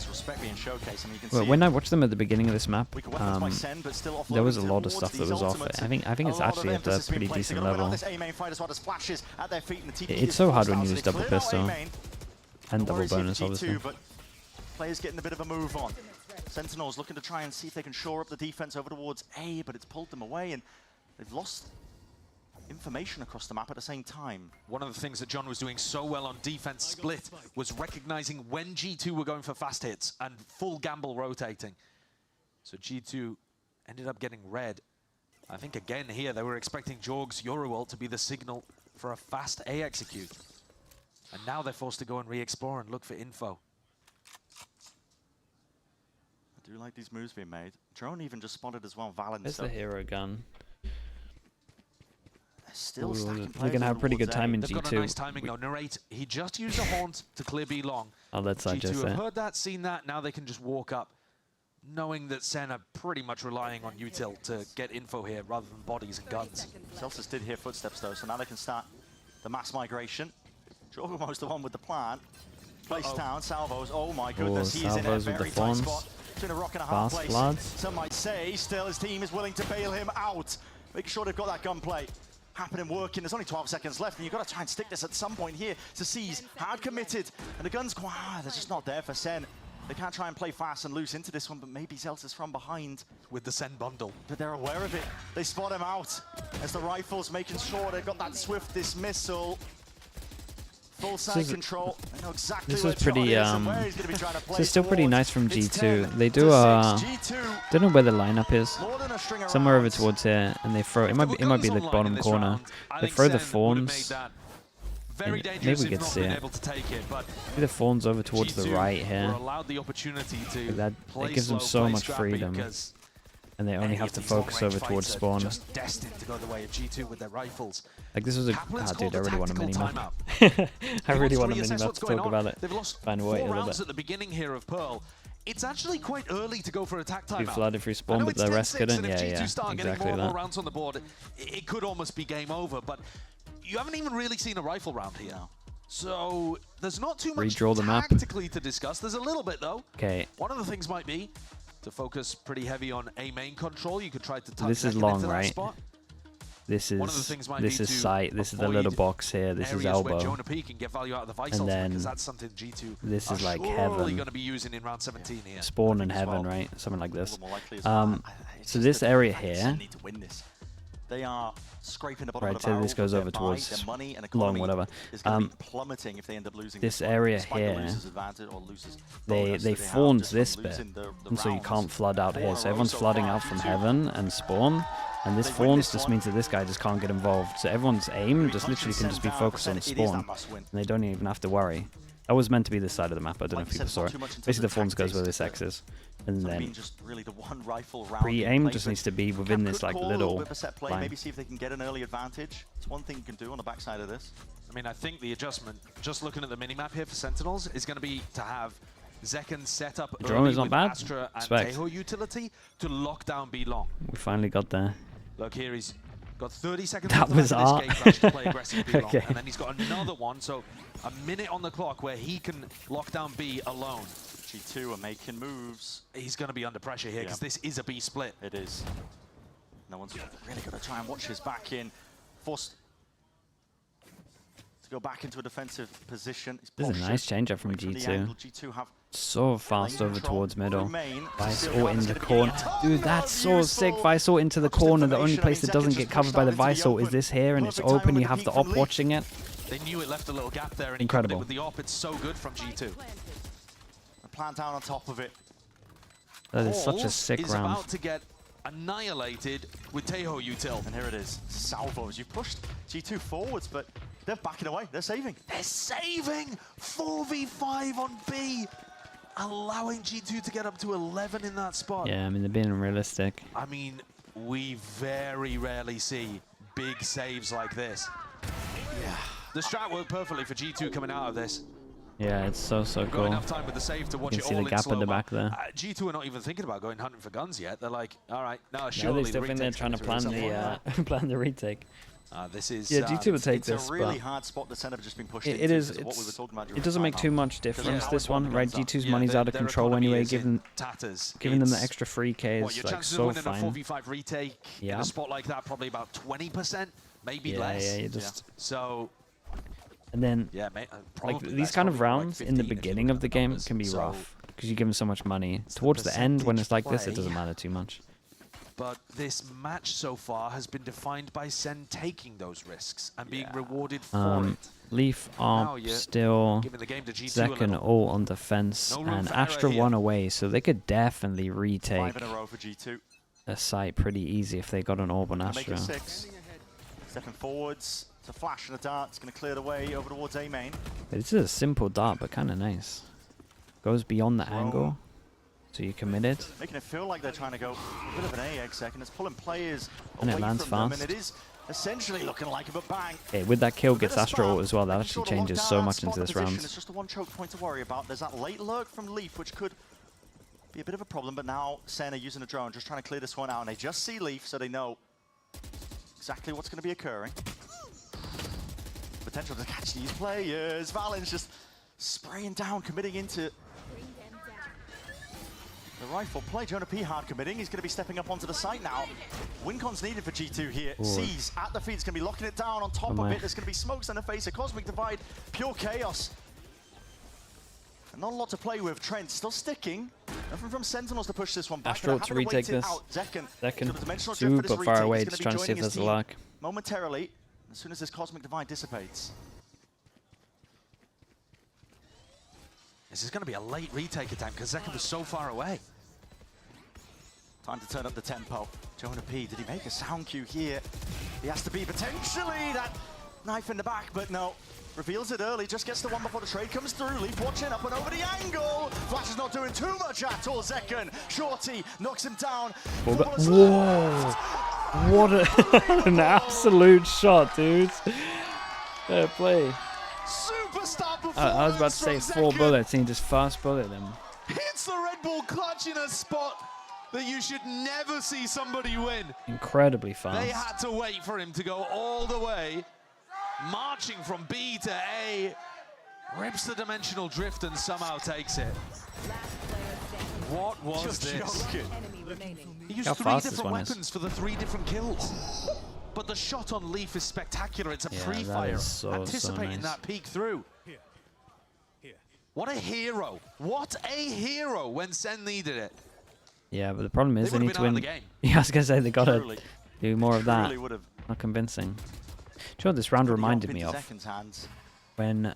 Well, when I watched them at the beginning of this map, there was a lot of stuff that was off. I think it's actually at a pretty decent level. It's so hard when you use double pistol. And double bonus, obviously. Players getting a bit of a move on. Sentinels looking to try and see if they can shore up the defense over towards A, but it's pulled them away, and they've lost information across the map at the same time. One of the things that John was doing so well on defense split was recognizing when G2 were going for fast hits and full gamble rotating. So G2 ended up getting red. I think again here they were expecting Jorg's Yoru ult to be the signal for a fast A execute. And now they're forced to go and re-explore and look for info. I do like these moves being made. Drone even just spotted as well, Valen. There's the hero gun. Still we're gonna have pretty good time in G2. They've got a nice timing though. Narrate, he just used a haunt to clear B long. Oh, that's I just G2 have heard that, seen that, now they can just walk up, knowing that Sen are pretty much relying on util to get info here rather than bodies and guns. Zelsis did hear footsteps though, so now they can start the mass migration. Almost the one with the plant. Place down, Salvos. Oh my goodness, he is in a Salvos with very the tight thorns. spot. Between a rock and a hard Fast place. floods. Some might say, still his team is willing to bail him out. Making sure they've got that gunplay happening, working. There's only 12 seconds left, and you've got to try and stick this at some point here to seize. Hard committed, and the gun's quite, they're just not there for SEN. They can't try and play fast and loose into this one, but maybe Zelta's from behind. With the SEN bundle. But they're aware of it. They spot him out as the rifles making sure they've got that swift dismissal. Full side control. They know exactly This where was pretty, John is and where he's going to be trying to play this is still pretty towards. nice from It's G2. 10 They do, to 6. G2, don't know where the lineup is. more than a string of Somewhere over rounds. towards here, and they throw, it might be the bottom corner. They throw the fawns. Very Maybe dangerous we if could not see being it. able to take it, but Maybe the fawns over towards the G2 right were here. allowed the opportunity to That play gives them slow, so play much scrappy, freedom. because And they only any have of to these focus long-range over towards fights are spawn. just destined to go the way of G2 with their rifles. Like this was a, Kaplan's dude, I called really want a tactical mini-map. timeout. I really He want a wants to reassess mini-map what's to going talk on. about it. They've lost Find a way a 4 little rounds bit. at the beginning here of Pearl. It's actually quite early to go for attack Be timeout. flooded through I spawn, know but it's the rest 10-6, couldn't. and if Yeah, G2 start getting exactly more and more that. rounds on the board, it could almost be game over. But you haven't even really seen a rifle round here. So there's not too much Redraw the map. tactically to discuss. There's a little bit though. Okay, One of the things might be to focus pretty heavy on A main control. You could try to tuck This is Zekken long, into that right? spot. this One of the things might is be to sight. This is the little avoid box here. This is areas where elbow. Jonah P can get value out of the Vice And ultimate, then because that's something G2 this is are like surely heaven. going to be using in round 17 here. Spawn and as heaven, well. right? Something like All this. the more likely as Um, well. It's so just this that area Fnatic here- need to win this. They are scraping the bottom Right, of the so barrel. this goes Their over buy, towards their money and long, economy whatever. is going to be plummeting if they end up losing This one, area despite the here, loser's advantage or loser's They bonus that have fawns just from this bit, losing the and so you rounds. can't flood out 4 here. in a So row everyone's so flooding far. out from G2 heaven and spawn, and this They win fawns this just one. means that this guy just can't get involved. So everyone's aim just literally can just be down, focused on it is spawn, that must-win. and they don't even have to worry. That was meant to be this side of the map. I don't know Like if you people said, saw not it. too much in terms Basically, the of fawns goes where tactics, this X is, and It's only then been just really the one rifle round. pre-aim being just played, needs to but be within Cap this could like call a little bit of a set play, line. maybe see if they can get an early advantage. It's one thing you can do on the backside of this. I mean, I think the adjustment, just looking at the minimap here for Sentinels, is going to be to have Zekken set up drone early is not with bad. Astra and Respect. Teho utility to lock down B long. We finally got there. Look here, he's got 30 seconds That left was in this art. game to actually play aggressive B long, Okay. and then he's got another one, so a minute on the clock where he can lock down B alone. G2 are making moves. He's going to be under pressure here because Yeah. this is a B split. It is. No one's really going to try and watch his back in. Forced to go back into a defensive position. He's This is a postured nice change up from away the G2. angle. G2 have So fast lane over control towards middle. through main. Vice Still all Gavin in is the gonna be corner. a Dude, ton that's so of sick. useful. Vice all into the Not just corner. The only information, place I that mean, doesn't Zekken get just covered pushed by out the into the Vice all is open. this here, and it's Perfect timing open. with You the have peek the from op Leaf. watching it. They knew it left a little gap there, and Incredible. he covered it with the op. It's so good from G2. A plant down on top of it. That is such a Halls sick is round. about to get annihilated with Teho util. And here it is. Salvos. You pushed G2 forwards, but they're backing away. They're saving. They're saving 4v5 on B, allowing G2 to get up to 11 in that spot. Yeah, I mean, they're being realistic. I mean, we very rarely see big saves like this. Yeah. The strat worked perfectly for G2 coming out of this. Yeah, it's so Got cool. enough time with the save to watch You it can see all the in gap slow in the back there. G2 are not even thinking about going hunting for guns yet. They're like, all right, no, Yeah, surely they still the think they're retake's trying to coming plan through at some the plan the retake. point. This is Yeah, G2 would take It's this, a really but hard spot the center have just been pushed it into. is. because of what we were talking about It during doesn't make timeout. too much difference. This one, right? G2's money's out of their control economy anyway. is in Giving tatters. them the It's- extra free K What, is your like chances of so winning a fine. 4v5 retake in Yeah. a spot like that probably about 20%, maybe Yeah, less. yeah, you just So, and then yeah, mate, like probably these that's kind of probably like rounds in the 15 if you beginning look of at the game numbers. can be So, rough because you give them so much money. the Towards the end, when it's like this, it percentage doesn't play. matter too much. But this match so far has been defined by SEN taking those risks and being rewarded for it. Leaf Now are you're still Giving the game to G2 a second little. all on defense, No room and for error Astra here. one away, so they could definitely 5 retake in a row for G2. a site pretty easy if they got an orb on Gonna make Astra. it 6. Stepping forwards. It's a flash and a dart. It's going to clear the way over towards A main. This is a simple dart, but kind of nice. Goes beyond the angle, so you committed. Making it feel like they're trying to go a bit of an AX second. It's pulling players And it away lands from them, fast. and it is essentially looking like it, but bang. Okay, with that kill A bit gets of Astra spark, ult as well. That making actually sure to changes lock so down much that into spot this position. round. It's just the one choke point to worry about. There's that late lurk from Leaf, which could be a bit of a problem, but now SEN are using a drone, just trying to clear this one out, and they just see Leaf, so they know exactly what's going to be occurring. Potential to catch these players. Valen's just spraying down, committing into the rifle play. Jonah P hard committing. He's going to be stepping up onto the site now. Wincon's needed for G2 here. Sees at the feed. He's going to be locking it down. On top of it, there's going to be smokes in the face. A Cosmic Divide. Pure chaos. And not a lot to play with. Trent still sticking. Nothing from Sentinels to push this one back. Astral to retake this. Second. Super far away. Just trying to see if there's a lock. Momentarily, as soon as this Cosmic Divide dissipates. This is going to be a late retake attempt because Zekken was so far away. Time to turn up the tempo. Jonah P, did he make a sound cue here? He has to be potentially that knife in the back, but no. Reveals it early, just gets the one before the trade comes through. Leaf watching up and over the angle. Flash is not doing too much at all. Zekken, Shorty knocks him down. Whoa! What an absolute shot, dude. Fair play. Superstar performance. I was about to say 4 bullets and he just fast bullet them. Hits the Red Bull clutch in a spot that you should never see somebody win. Incredibly fast. They had to wait for him to go all the way, marching from B to A, rips the dimensional drift and somehow takes it. What was this? He used 3 different weapons for the 3 different kills. But the shot on Leaf is spectacular. It's a pre-fire, anticipating that peek through. What a hero. What a hero when Sen needed it. Yeah, but the problem is they need to win. Yeah, I was going to say they got to do more of that. Not convincing. Do you know what this round reminded me of? When...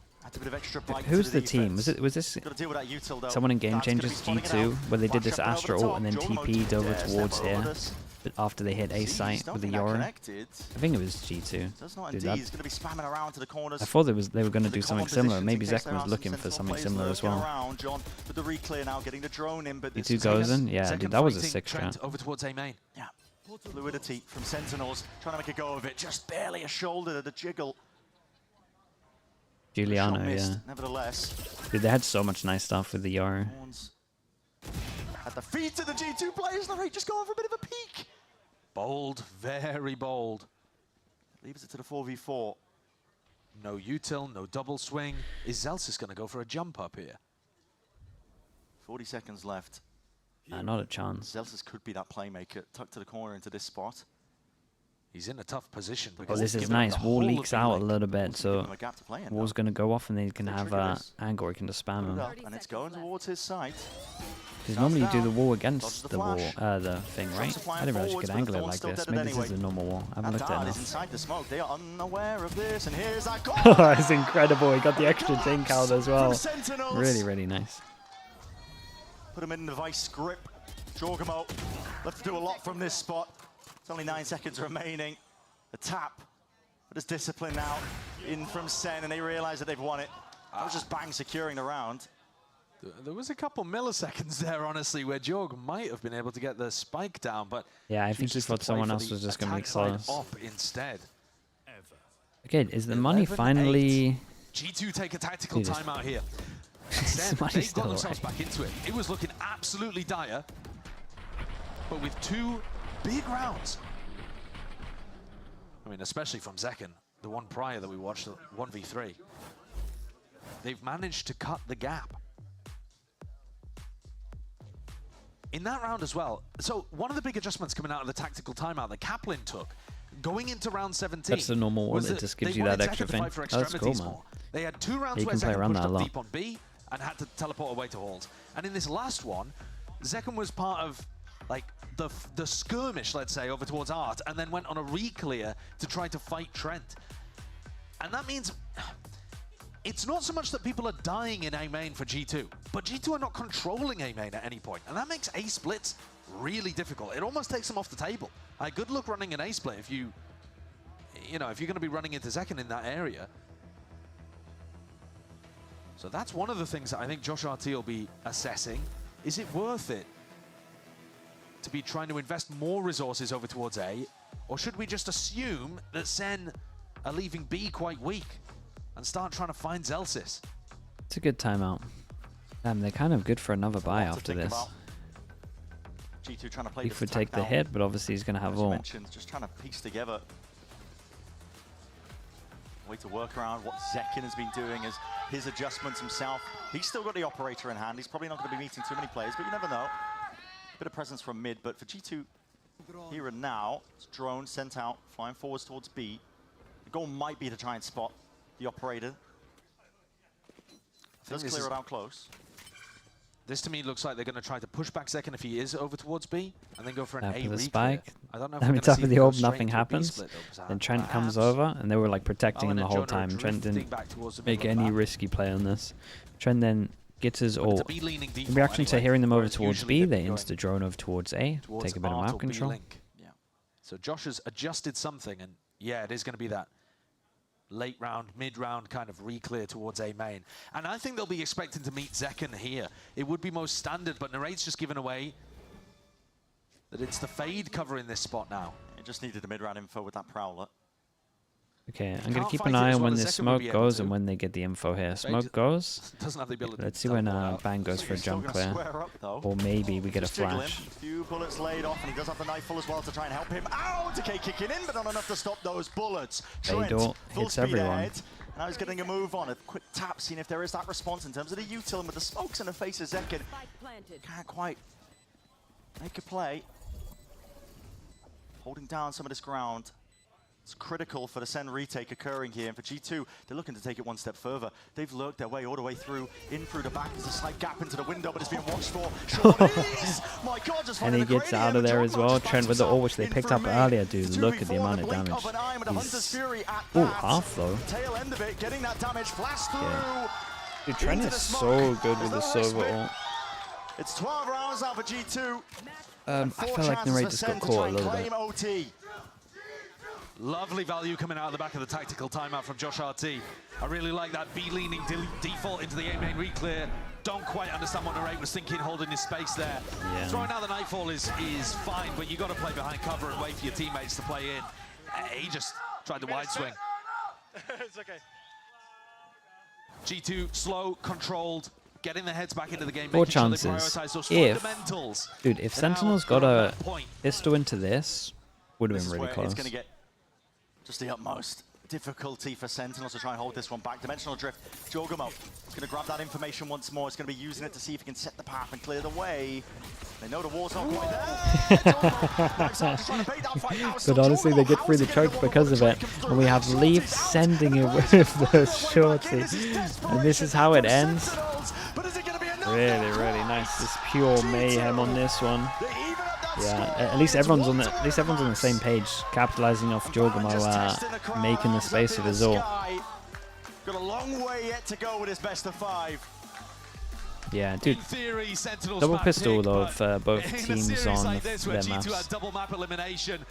Who's the team? Was this someone in Game Changers G2 where they did this Astra ult and then TP'd over towards here but after they hit A site with the Yoru? I think it was G2. Dude, I thought they were going to do something similar. Maybe Zekken was looking for something similar as well. G2 goes in? Yeah, dude, that was a sick shot. Over towards A main. Yeah. Fluidity from Sentinels, trying to make a go of it. Just barely a shoulder to the jiggle. Giuliano, yeah. Nevertheless, dude, they had so much nice stuff with the Yoru. At the feet of the G2 players, the rate just going for a bit of a peek. Bold, very bold. Leaves it to the 4v4. No util, no double swing. Is Zelsis going to go for a jump up here? 40 seconds left. Not a chance. Zelsis could be that playmaker, tucked to the corner into this spot. He's in a tough position. Oh, this is nice. Wall leaks out a little bit, so Wall's going to go off and they can have angle, he can just spam him. And it's going towards his side. Because normally you do the wall against the wall, the thing, right? I didn't realize you could angle it like this. Maybe this is a normal wall. I haven't looked at it enough. Inside the smoke. They are unaware of this, and here's that goal. It's incredible. He got the extra dink out as well. Really, really nice. Put him in the vice grip. Jorgamo left to do a lot from this spot. It's only 9 seconds remaining. The tap, but it's discipline now in from Sen, and they realize that they've won it. That was just bang securing the round. There was a couple milliseconds there, honestly, where Jorg might have been able to get the spike down, but yeah, I think he thought someone else was just going to be close. Instead. Okay, is the money finally? G2 take a tactical timeout here. Instead, they got themselves back into it. It was looking absolutely dire, but with 2 big rounds. I mean, especially from Zekken, the one prior that we watched, 1v3. They've managed to cut the gap. In that round as well, so one of the big adjustments coming out of the tactical timeout that Kaplan took, going into round 17. That's the normal one, it just gives you that extra thing. Oh, that's cool, man. They had 2 rounds where Zekken pushed up deep on B and had to teleport away to halls. And in this last one, Zekken was part of like the skirmish, let's say, over towards Art, and then went on a re-clear to try to fight Trent. And that means it's not so much that people are dying in A main for G2, but G2 are not controlling A main at any point, and that makes A splits really difficult. It almost takes them off the table. Good luck running an A split if you know, if you're going to be running into Zekken in that area. So that's one of the things that I think Josh RT will be assessing. Is it worth it to be trying to invest more resources over towards A, or should we just assume that Sen are leaving B quite weak and start trying to find Zelsis? It's a good timeout. They're kind of good for another buy after this. G2 trying to play Leaf would take the hit, but obviously he's going to have all. Just trying to piece together way to work around what Zekin has been doing as his adjustments himself. He's still got the operator in hand. He's probably not going to be meeting too many players, but you never know. Bit of presence from mid, but for G2 here and now, it's drone sent out, flying forwards towards B. The goal might be to try and spot the operator. Does clear it out close. This to me looks like they're going to try to push back Zekin if he is over towards B, and then go for an A For the reclear. spike. I don't know if I we're mean, gonna top see of the him go orb, straight nothing into a B happens. split, though, Then Trent comes perhaps. over, and they were like protecting him and the then whole Jonah time. Trent drifting didn't back towards the make middle of any the map. risky play on this. Trent then gets his But it's a ult. B-leaning In default reaction to anyway, hearing them over whereas towards usually B, they'd they be going insta drone over towards A, towards take a bit of R map to B control. link. Yeah. So Josh has adjusted something, and yeah, it is going to be that late round, mid round kind of re-clear towards A main. And I think they'll be expecting to meet Zekin here. It would be most standard, but Narrate's just given away that it's the Fade covering this spot now. It just needed the mid-round info with that Prowler. Okay, I'm going can't to keep fight an it eye as on well when as the Zekin would smoke be able goes to. and when they get the info here. Fade Smoke goes. Doesn't have the ability Let's to see when teleport out. Bang goes for a Still jump gonna clear. square up, though. Or maybe we get a Just jiggling. flash. Few bullets laid off, and he does have the knife full as well to try and help him out. Decay kicking in, but not enough to stop those bullets. Fade Trent, ult full hits speed everyone. ahead. Now he's getting a move on. A quick tap, seeing if there is that response in terms of the util, and with the smokes in the face of Zekin, can't quite make a play. Holding down some of this ground. It's critical for the SEN retake occurring here, and for G2, they're looking to take it one step further. They've lurked their way all the way through, in through the back. There's a slight gap into the window, but it's being watched for. My God, just And he gets out of there as well. Trent with the ult, which they picked up earlier. Dude, look at the amount of damage. He's... Ooh, half though. Tail end of it, getting that damage flashed through. Yeah. Dude, Trent is so good with the Sova ult. It's 12 rounds now for G2. I feel like Narrate just got caught a little bit. OT. Lovely value coming out of the back of the tactical timeout from Josh RT. I really like that B-leaning default into the A main re-clear. Don't quite understand what Narrate was thinking, holding his space there. Yeah. Throwing out the Nightfall is fine, but you got to play behind cover and wait for your teammates to play in. He just tried the wide swing. It's okay. G2 slow, controlled, getting their heads back into the game. Four making sure they chances. prioritize those If, fundamentals. dude, if And now Sentinel's we're got on a that point. pistol into this, would have This been is really where close. it's going to get just the utmost difficulty for Sentinel to try and hold this one back. Dimensional Drift, Jorgamo is going to grab that information once more. It's going to be using it to see if he can set the path and clear the way. They know the wall's not quite there. But honestly, they get through the choke because of it. And we have Leaf sending it with the shorty. And this is how it ends. Really, really nice. This pure mayhem on this one. Yeah, at least everyone's on the same page, capitalizing off Jorgamo making the space of his ult. Got a long way yet to go with his best of 5. Yeah, dude. In theory, Sentinel's Double back pistol pick, though but for both in a teams series on like this, where their G2 maps. had double map elimination.